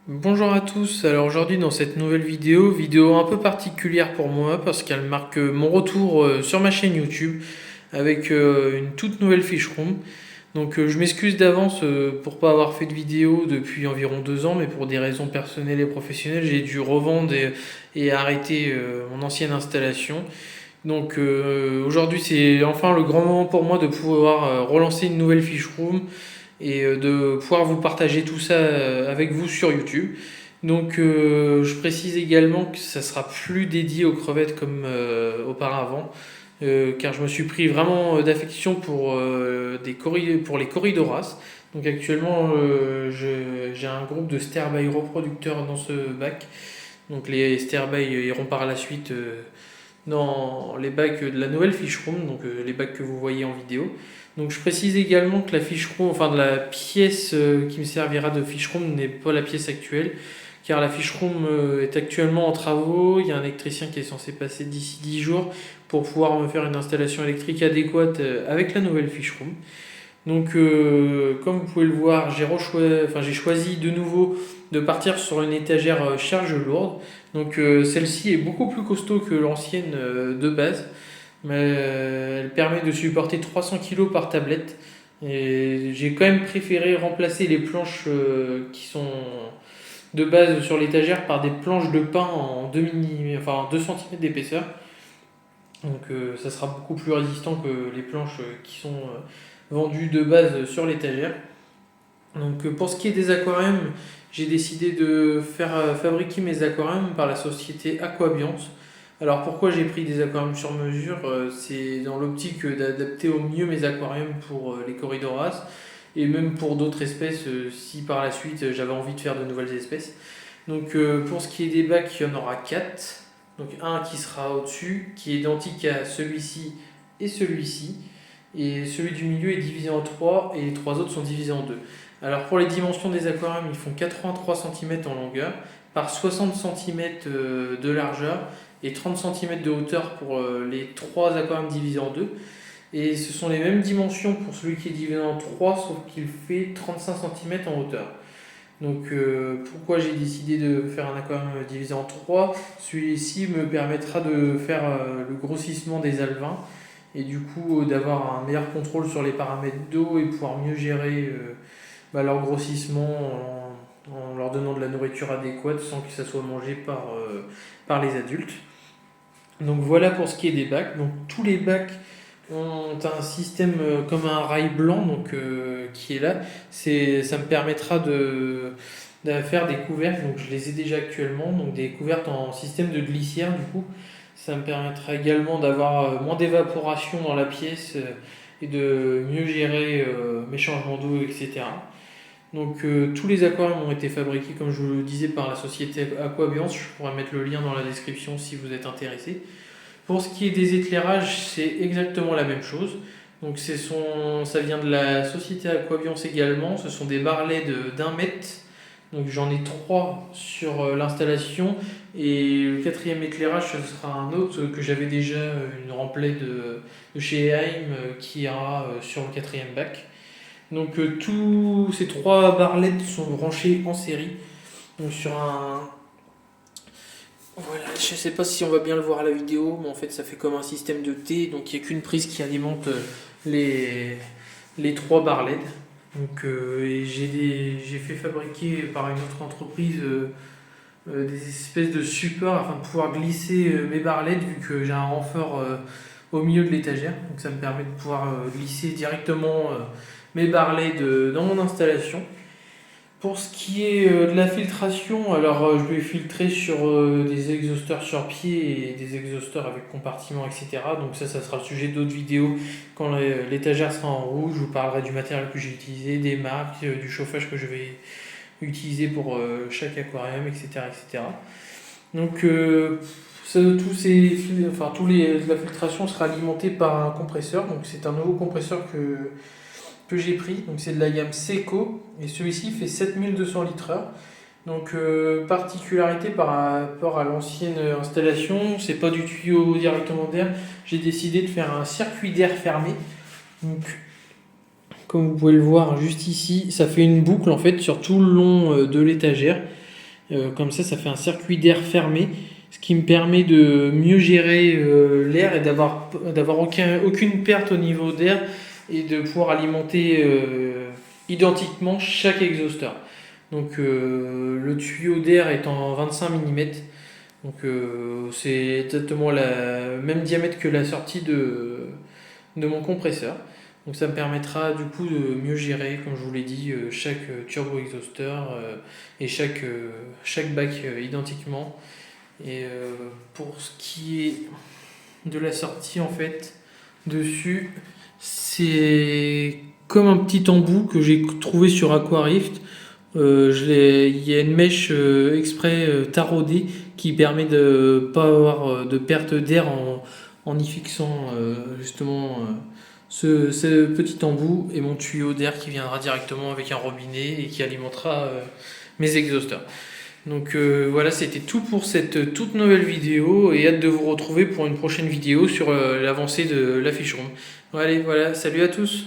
Bonjour à tous, alors aujourd'hui dans cette nouvelle vidéo un peu particulière pour moi parce qu'elle marque mon retour sur ma chaîne YouTube avec une toute nouvelle fiche room. Donc je m'excuse d'avance pour pas avoir fait de vidéo depuis environ 2 ans, mais pour des raisons personnelles et professionnelles j'ai dû revendre et arrêter mon ancienne installation. Donc aujourd'hui c'est enfin le grand moment pour moi de pouvoir relancer une nouvelle fiche room et de pouvoir vous partager tout ça avec vous sur YouTube. Donc je précise également que ça sera plus dédié aux crevettes comme auparavant, car je me suis pris vraiment d'affection pour les corridoras. Donc actuellement j'ai un groupe de sterby reproducteurs dans ce bac. Donc les sterby iront par la suite dans les bacs de la nouvelle fiche room, donc les bacs que vous voyez en vidéo. Donc je précise également que la fiche room, enfin de la pièce qui me servira de fiche room n'est pas la pièce actuelle, car la fiche room est actuellement en travaux. Il y a un électricien qui est censé passer d'ici 10 jours pour pouvoir me faire une installation électrique adéquate avec la nouvelle fiche room. Donc, comme vous pouvez le voir, j'ai choisi de nouveau de partir sur une étagère charge lourde. Donc, celle-ci est beaucoup plus costaud que l'ancienne de base, mais elle permet de supporter 300 kg par tablette. Et j'ai quand même préféré remplacer les planches qui sont de base sur l'étagère par des planches de pin en 2 cm d'épaisseur. Donc ça sera beaucoup plus résistant que les planches qui sont vendues de base sur l'étagère. Donc pour ce qui est des aquariums, j'ai décidé de faire fabriquer mes aquariums par la société Aquabiance. Alors pourquoi j'ai pris des aquariums sur mesure? C'est dans l'optique d'adapter au mieux mes aquariums pour les corridoras et même pour d'autres espèces si par la suite j'avais envie de faire de nouvelles espèces. Donc pour ce qui est des bacs, il y en aura 4. Donc un qui sera au-dessus, qui est identique à celui-ci et celui-ci. Et celui du milieu est divisé en 3 et les 3 autres sont divisés en 2. Alors pour les dimensions des aquariums, ils font 83 cm en longueur par 60 cm de largeur et 30 cm de hauteur pour les 3 aquariums divisés en 2. Et ce sont les mêmes dimensions pour celui qui est divisé en 3, sauf qu'il fait 35 cm en hauteur. Donc pourquoi j'ai décidé de faire un aquarium divisé en 3? Celui-ci me permettra de faire le grossissement des alevins et du coup d'avoir un meilleur contrôle sur les paramètres d'eau et pouvoir mieux gérer leur grossissement en leur donnant de la nourriture adéquate sans que ça soit mangé par les adultes. Donc voilà pour ce qui est des bacs. Donc tous les bacs ont un système comme un rail blanc qui est là. Ça me permettra de faire des couvercles. Donc je les ai déjà actuellement. Donc des couvercles en système de glissière du coup. Ça me permettra également d'avoir moins d'évaporation dans la pièce et de mieux gérer mes changements d'eau, etc. Donc tous les aquariums ont été fabriqués, comme je vous le disais, par la société Aquabiance. Je pourrais mettre le lien dans la description si vous êtes intéressé. Pour ce qui est des éclairages, c'est exactement la même chose. Donc ça vient de la société Aquabiance également. Ce sont des bar LED d'1 mètre. Donc j'en ai 3 sur l'installation. Et le quatrième éclairage, ce sera un autre que j'avais déjà, une remplay de chez Eheim qui ira sur le quatrième bac. Donc tous ces 3 bar LED sont branchés en série. Donc sur un, voilà, je sais pas si on va bien le voir à la vidéo, mais en fait ça fait comme un système de T, donc il n'y a qu'une prise qui alimente les, les 3 barres LED. Donc j'ai fait fabriquer par une autre entreprise des espèces de supports afin de pouvoir glisser mes barres LED vu que j'ai un renfort au milieu de l'étagère. Donc ça me permet de pouvoir glisser directement mes barres LED dans mon installation. Pour ce qui est de la filtration, alors je vais filtrer sur des exhausteurs sur pied et des exhausteurs avec compartiment, etc. Donc ça sera le sujet d'autres vidéos. Quand l'étagère sera en rouge, je vous parlerai du matériel que j'ai utilisé, des marques, du chauffage que je vais utiliser pour chaque aquarium, etc. etc. Donc la filtration sera alimentée par un compresseur. Donc c'est un nouveau compresseur que j'ai pris, donc c'est de la gamme Seco, et celui-ci fait 7200 litres/heure. Donc particularité par rapport à l'ancienne installation, c'est pas du tuyau directement d'air, j'ai décidé de faire un circuit d'air fermé. Donc comme vous pouvez le voir juste ici, ça fait une boucle en fait sur tout le long de l'étagère. Comme ça fait un circuit d'air fermé, ce qui me permet de mieux gérer l'air et d'avoir aucune perte au niveau d'air et de pouvoir alimenter identiquement chaque exhausteur. Donc le tuyau d'air est en 25 mm, donc c'est exactement le même diamètre que la sortie de mon compresseur. Donc ça me permettra du coup de mieux gérer, comme je vous l'ai dit, chaque turbo exhausteur et chaque bac identiquement. Et pour ce qui est de la sortie, en fait, dessus, c'est comme un petit embout que j'ai trouvé sur Aquarift. Il y a une mèche exprès taraudée qui permet de ne pas avoir de perte d'air en y fixant justement ce petit embout et mon tuyau d'air qui viendra directement avec un robinet et qui alimentera mes exhausteurs. Donc voilà, c'était tout pour cette toute nouvelle vidéo et hâte de vous retrouver pour une prochaine vidéo sur l'avancée de la fiche room. Allez, voilà, salut à tous!